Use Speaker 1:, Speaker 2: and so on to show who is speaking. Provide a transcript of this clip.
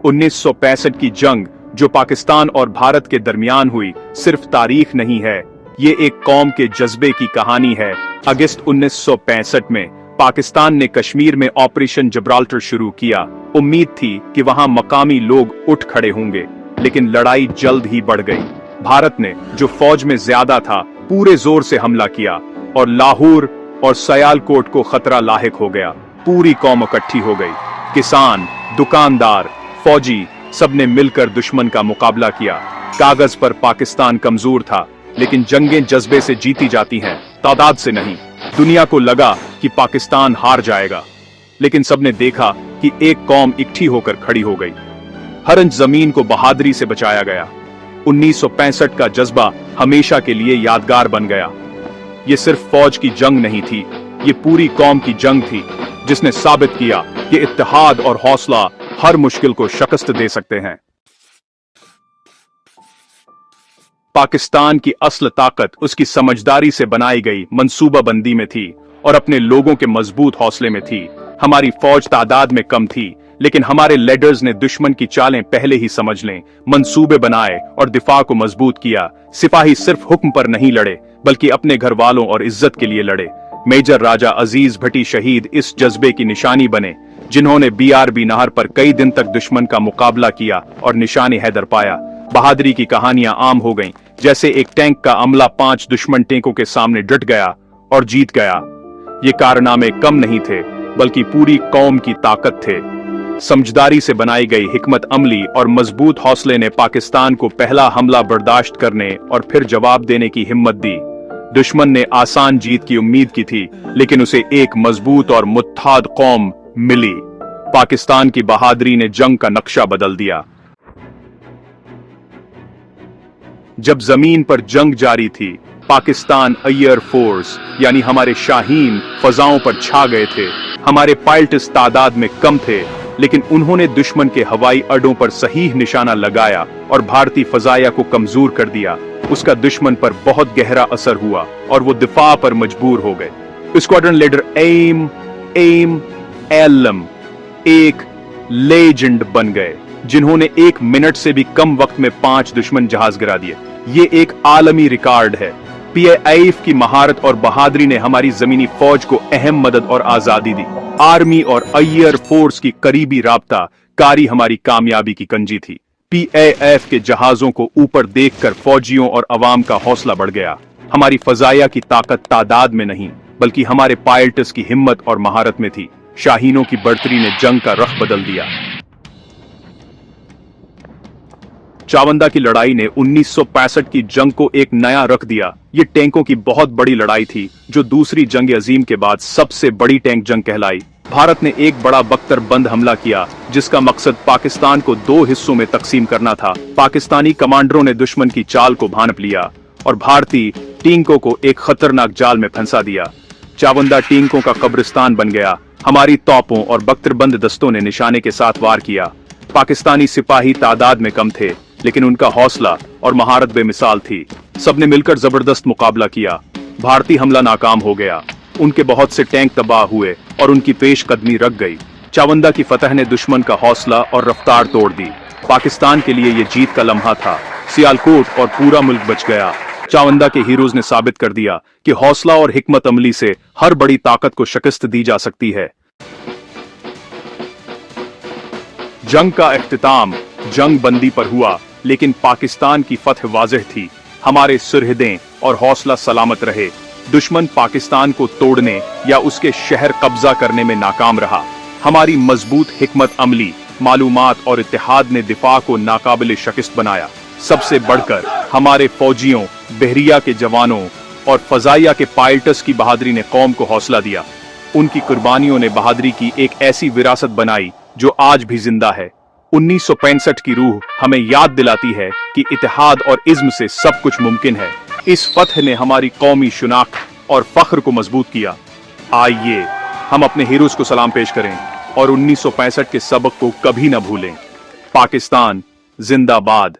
Speaker 1: 1965 की जंग जो पाकिस्तान और भारत के दरमियान हुई सिर्फ तारीख नहीं है, ये एक कौम के जज्बे की कहानी है। अगस्त 1965 में पाकिस्तान ने कश्मीर में ऑपरेशन जिब्राल्टर शुरू किया। उम्मीद थी कि वहां मकामी लोग उठ खड़े होंगे, लेकिन लड़ाई जल्द ही बढ़ गई। भारत ने, जो फौज में ज्यादा था, पूरे जोर से हमला किया और लाहौर और सयालकोट को खतरा लाहिक हो गया। पूरी कौम इकट्ठी हो गई। किसान, दुकानदार, फौजी सबने मिलकर दुश्मन का मुकाबला किया। कागज पर पाकिस्तान कमजोर था, लेकिन जंगें जज्बे से जीती जाती हैं, तादाद से नहीं। दुनिया को लगा कि पाकिस्तान हार जाएगा, लेकिन सबने देखा कि एक कौम इकट्ठी होकर खड़ी हो गई। हर इंच जमीन को बहादुरी से बचाया गया। 1965 का जज्बा हमेशा के लिए यादगार बन गया। ये सिर्फ फौज की जंग नहीं थी, ये पूरी कौम की जंग थी, जिसने साबित किया कि इत्तेहाद और हौसला हर मुश्किल को शिकस्त दे सकते हैं। पाकिस्तान की असल ताकत उसकी समझदारी से बनाई गई मंसूबाबंदी में थी और अपने लोगों के मजबूत हौसले में थी। हमारी फौज तादाद में कम थी, लेकिन हमारे लीडर्स ने दुश्मन की चालें पहले ही समझ लें, मंसूबे बनाए और दिफा को मजबूत किया। सिपाही सिर्फ हुक्म पर नहीं लड़े, बल्कि अपने घर वालों और इज्जत के लिए लड़े। मेजर राजा अजीज भट्टी शहीद इस जज्बे की निशानी बने, जिन्होंने बीआरबी नहर पर कई दिन तक दुश्मन का मुकाबला किया और निशानी हैदर पाया। बहादुरी की कहानियां आम हो गईं, जैसे एक टैंक का अमला 5 दुश्मन टैंकों के सामने डट गया और जीत गया। ये कारनामे कम नहीं थे, बल्कि पूरी कौम की ताकत थे। समझदारी से बनाई गई हिकमत अमली और मजबूत हौसले ने पाकिस्तान को पहला हमला बर्दाश्त करने और फिर जवाब देने की हिम्मत दी। दुश्मन ने आसान जीत की उम्मीद की थी, लेकिन उसे एक मजबूत और मुत्ताद कौम मिली। पाकिस्तान की बहादुरी ने जंग का नक्शा बदल दिया। जब जमीन पर जंग जारी थी, पाकिस्तान एयर फोर्स यानी हमारे शाहीन फजाओं पर छा गए थे। हमारे पायलट्स तादाद में कम थे, लेकिन उन्होंने दुश्मन के हवाई अड्डों पर सही निशाना लगाया और भारतीय फजाया को कमजोर कर दिया। उसका दुश्मन पर बहुत गहरा असर हुआ और वो दिफा पर मजबूर हो गए। स्क्वाड्रन लीडर एम एलम एक लेजेंड बन गए, जिन्होंने 1 मिनट से भी कम वक्त में 5 दुश्मन जहाज गिरा दिए। ये एक आलमी रिकॉर्ड है। पीएआईएफ की महारत और बहादुरी ने हमारी जमीनी फौज को अहम मदद और आजादी दी। आर्मी और एयर फोर्स की करीबी राबता कारी हमारी कामयाबी की कंजी थी। पीएआईएफ के जहाजों को ऊपर देखकर फौजियों और अवाम का हौसला बढ़ गया। हमारी फजाया की ताकत तादाद में नहीं, बल्कि हमारे पायलट्स की हिम्मत और महारत में थी। शाहीनों की बढ़तरी ने जंग का रख बदल दिया। चावंदा की लड़ाई ने 1965 की जंग को एक नया रख दिया। ये टैंकों की बहुत बड़ी लड़ाई थी, जो दूसरी जंग अजीम के बाद सबसे बड़ी टैंक जंग कहलाई। भारत ने एक बड़ा बख्तरबंद हमला किया, जिसका मकसद पाकिस्तान को 2 हिस्सों में तकसीम करना था। पाकिस्तानी कमांडरों ने दुश्मन की चाल को भांप लिया और भारतीय टैंकों को एक खतरनाक जाल में फंसा दिया। चावंदा टैंकों का कब्रिस्तान बन गया। हमारी तोपों और बख्तरबंद दस्तों ने निशाने के साथ वार किया। पाकिस्तानी सिपाही तादाद में कम थे, लेकिन उनका हौसला और महारत बेमिसाल थी। सबने मिलकर जबरदस्त मुकाबला किया। भारतीय हमला नाकाम हो गया। उनके बहुत से टैंक तबाह हुए और उनकी पेशकदमी रख गई। चावंदा की फतह ने दुश्मन का हौसला और रफ्तार तोड़ दी। पाकिस्तान के लिए यह जीत का लम्हा था। सियालकोट और पूरा मुल्क बच गया। चावंदा के हीरोज ने साबित कर दिया कि हौसला और हिकमत अमली से हर बड़ी ताकत को शिकस्त दी जा सकती है। जंग का इख्तिताम जंग बंदी पर हुआ, लेकिन पाकिस्तान की फतह वाज़ेह थी। हमारे सुरहदें और हौसला सलामत रहे। दुश्मन पाकिस्तान को तोड़ने या उसके शहर कब्जा करने में नाकाम रहा। हमारी मजबूत हिकमत अमली, मालूमात और इत्तेहाद ने दिफा को नाकाबिल शिकस्त बनाया। सबसे बढ़कर हमारे फौजियों, बहरिया के जवानों और फजाइया के पायलट्स की बहादुरी ने कौम को हौसला दिया। उनकी कुर्बानियों ने बहादुरी की एक ऐसी विरासत बनाई जो आज भी जिंदा है। 1965 की रूह हमें याद दिलाती है कि इत्तेहाद और इज्म से सब कुछ मुमकिन है। इस फतह ने हमारी कौमी शुनाख्त और फख्र को मजबूत किया। आइए हम अपने हीरोज को सलाम पेश करें और 1965 के सबक को कभी न भूलें। पाकिस्तान जिंदाबाद।